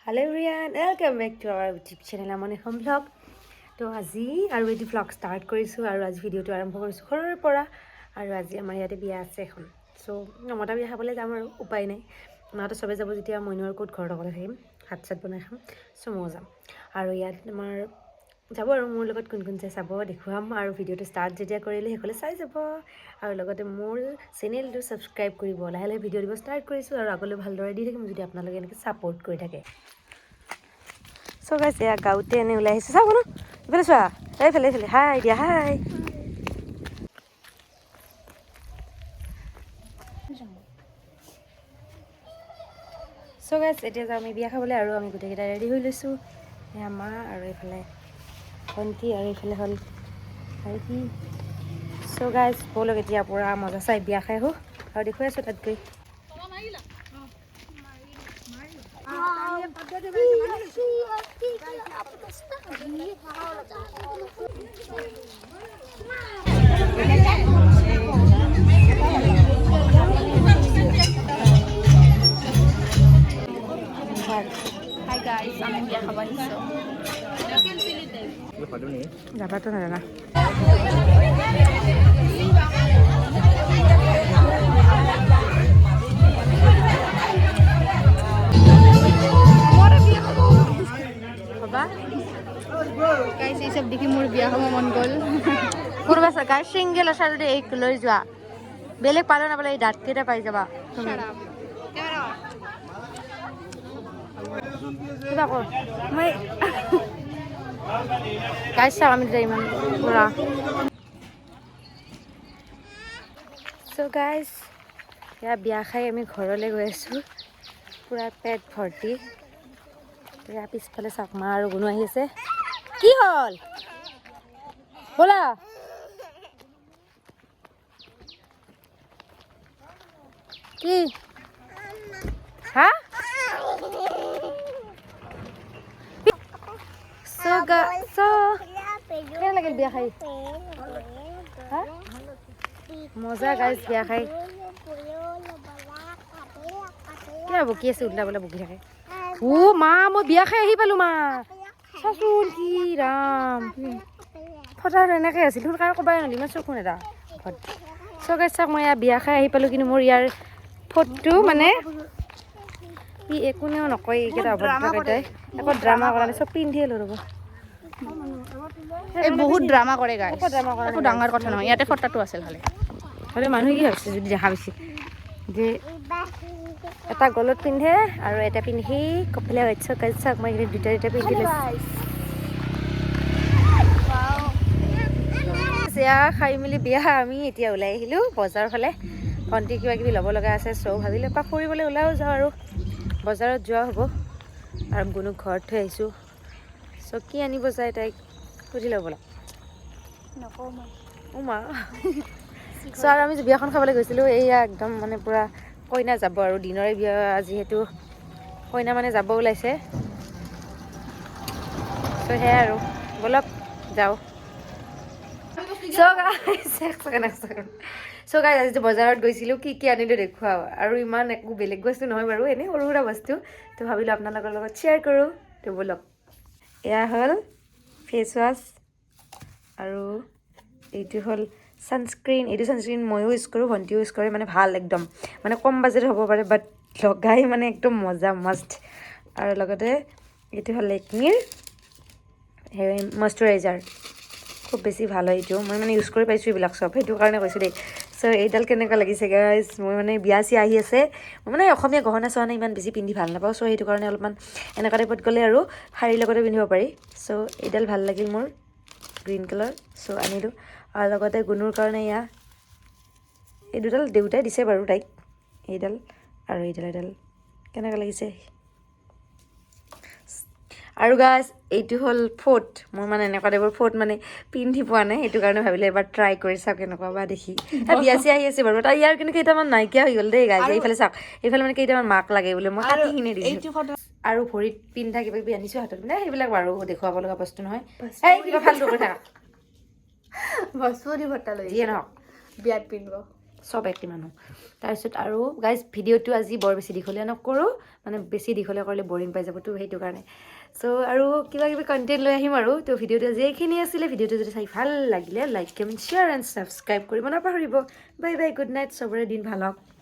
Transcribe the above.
Hello everyone, welcome back to our YouTube channel Amone Home Vlog. তো আজি আৰু এটি vlog start কৰিছো আৰু আজি ভিডিওটো আৰম্ভ কৰিছো ঘৰৰ পৰা আৰু আজি আমাৰ ইয়াতে বিয়া আছে এখন সো নমতা বিয়া খাবলৈ যাম আৰু উপায় নাই মাটো সবে যাব যেতিয়া মইনৰ কোট ঘৰত অকলে থাকিম হাত চাত বনাই খাম সো মই যাম আৰু ইয়াত আমাৰ যাব আৰু মোৰ লগত কোন কোন চাব দেখুৱাম আৰু ভিডিওটো ষ্টাৰ্ট যেতিয়া কৰিলে হেকলে চাই যাব আৰু লগতে মোৰ চেনেলটো সাবস্ক্ৰাইব কৰিব লাহে লাহে ভিডিও দিব ষ্টাৰ্ট কৰিছো আৰু আগলৈ ভালদৰে দি থাকিম যদি আপোনালোকে এনেকৈ সাপোৰ্ট কৰি থাকে So guys, ya gaute ene ulai hise sabono. Bele swa. Fele. Hi dia, hi. So guys, etia jami biya khabole aru ami gute kita ready hoi loisu. Ya ma aru efale konti aru efale hol. Aru ki. So guys, bolo etia pura moja sai biya khai ho. Aru dekhoi aso tat goi. Hi guys, I'm India Hawaiso. Dapat tu nana. Guys, ये सब देखिए मोर बिया हम मन गोल. Kurba sa guys single asal de ek loi jua. Belek palo na bale dat kita pai jaba. Kita ko. Mai. Guys sa kami dai man pura. So guys, ya biya khai ami ঘৰলৈ গৈ আছো. পুৰা পেট ভৰ্তি. Ya পিছফালে চাকমা আৰু গুণ আহি আছে. কি হল? বলা কি হা so কেনে লাগিল বিয়া খাই হা মজা গাইছ বিয়া খাই কিয় বকি আছে উল্টা বোলে বকি থাকে ও মা মই বিয়া খাই আহি পালো মা চাচোন কি ৰাম ফটাৰ এনেকৈ আছিল তোৰ কাৰণে ক'বাই নলি ইমান চকুন এটা চগাই চাওক মই বিয়া খাই আহি পালোঁ কিন্তু মোৰ ইয়াৰ ফটো মানে ই একোনেও নকয় এইকেইটা অভদ্ৰকেইটাই একো ড্ৰামা কৰা নাই চব পিন্ধিয়ে লৈ ৰ'ব এই বহুত ড্ৰামা কৰে গাইস. ড্ৰামা কৰা একো ডাঙৰ কথা নহয়. ইয়াতে ফটাটো আছিল খালি. হ'লে মানুহে কি ভাবিছে যদি দেখা পাইছে যে এটা গলত পিন্ধে আৰু এটা পিন্ধি কপিলা হোৱাইট চাওক মই এইখিনি দুটা পিন্ধি লৈছোঁ চিয়া খাই মেলি বিয়া আমি এতিয়া ওলাই আহিলোঁ বজাৰৰ ফালে ভণ্টি কিবা কিবি ল'ব লগা আছে চ' ভাবিলোঁ এপাক ফুৰিবলৈ ওলাইও যাওঁ আৰু বজাৰত যোৱা হ'ব আৰু গুণু ঘৰত থৈ আহিছোঁ চ' কি আনিব যায় তাইক সুধি ল'ব ব'লা মা চ' আৰু আমি বিয়াখন খাবলৈ গৈছিলোঁ এইয়া একদম মানে পূৰা কইনা যাব আৰু দিনৰে বিয়া যিহেতু কইনা মানে যাব ওলাইছে চ' সেয়াই আৰু ব'লক যাওঁ চ' গাইজ আজি বজাৰত গৈছিলোঁ কি আনিলোঁ দেখুৱাওঁ আৰু ইমান একো বেলেগ বস্তু নহয় বাৰু এনেই সৰু সুৰা বস্তু তো ভাবিলোঁ আপোনালোকৰ লগত শ্বেয়াৰ কৰোঁ তো ব'লক এয়া হ'ল ফেচ ৱাছ আৰু এইটো হ'ল ছানস্ক্ৰীণ এইটো ছানস্ক্ৰীণ ময়ো ইউজ কৰোঁ ভণ্টিও ইউজ কৰে মানে ভাল একদম মানে কম বাজেট হ'ব পাৰে বাট লগাই মানে একদম মজা মাষ্ট আৰু লগতে এইটো হ'ল লেকমিৰ মইশ্চাৰাইজাৰ খুব বেছি ভাল হয় এইটো মই মানে ইউজ কৰি পাইছোঁ এইবিলাক চব সেইটো কাৰণে কৈছোঁ দেই চ' এইডাল কেনেকুৱা লাগিছে গাইজ মই মানে বিয়া চিয়া আহি আছে মই মানে অসমীয়া গহনা চহনা ইমান বেছি পিন্ধি ভাল নাপাওঁ চ' সেইটো কাৰণে অলপমান এনেকুৱা টাইপত গ'লে আৰু শাৰীৰ লগতে পিন্ধিব পাৰি চ' এইডাল ভাল লাগিল মোৰ গ্ৰীণ কালাৰ চ' আনিলোঁ আৰু লগতে গুণুৰ কাৰণে এয়া এই দুডাল দেউতাই দিছে বাৰু তাইক এইডাল আৰু এইডাল কেনেকুৱা লাগিছে আৰু গাইজ এইটো হ'ল ফোট মোৰ মানে এনেকুৱা টাইপৰ ফোট মানে পিন্ধি পোৱা নাই সেইটো কাৰণে ভাবিলে এবাৰ ট্ৰাই কৰি চাওক কেনেকুৱা বা দেখি বিয়া চিয়া আহি আছে বাৰু তাৰ ইয়াৰ কিন্তু কেইটামান নাইকিয়া হৈ গ'ল দেই গাইজ এইফালে চাওক এইফালে মানে কেইটামান মাক লাগে বোলে মই কাটি কিনে দিছোঁ আৰু ভৰিত পিন্ধা কিবা কিবি আনিছোঁ হাতত পিন্ধা সেইবিলাক বাৰু দেখুৱাব লগা বস্তু নহয় এই কিবা ফাল্টু কৰি থাকা বস্তুৰি ভটা লৈ যিয়ে নহওক বিয়াত পিন্ধিব চব একে মানুহ তাৰপিছত আৰু গাইজ ভিডিঅ'টো আজি বৰ বেছি দীঘলীয়া নকৰোঁ মানে বেছি দীঘলীয়া কৰিলে বৰিং পাই যাবতো সেইটো কাৰণে চ' আৰু কিবা কিবি কণ্টেণ্ট লৈ আহিম আৰু তো ভিডিঅ'টো আজি এইখিনি আছিলে ভিডিঅ'টো যদি চাই ভাল লাগিলে like comment share and subscribe কৰিব নাপাহৰিব বাই বাই গুড নাইট চবৰে দিন ভাল হওক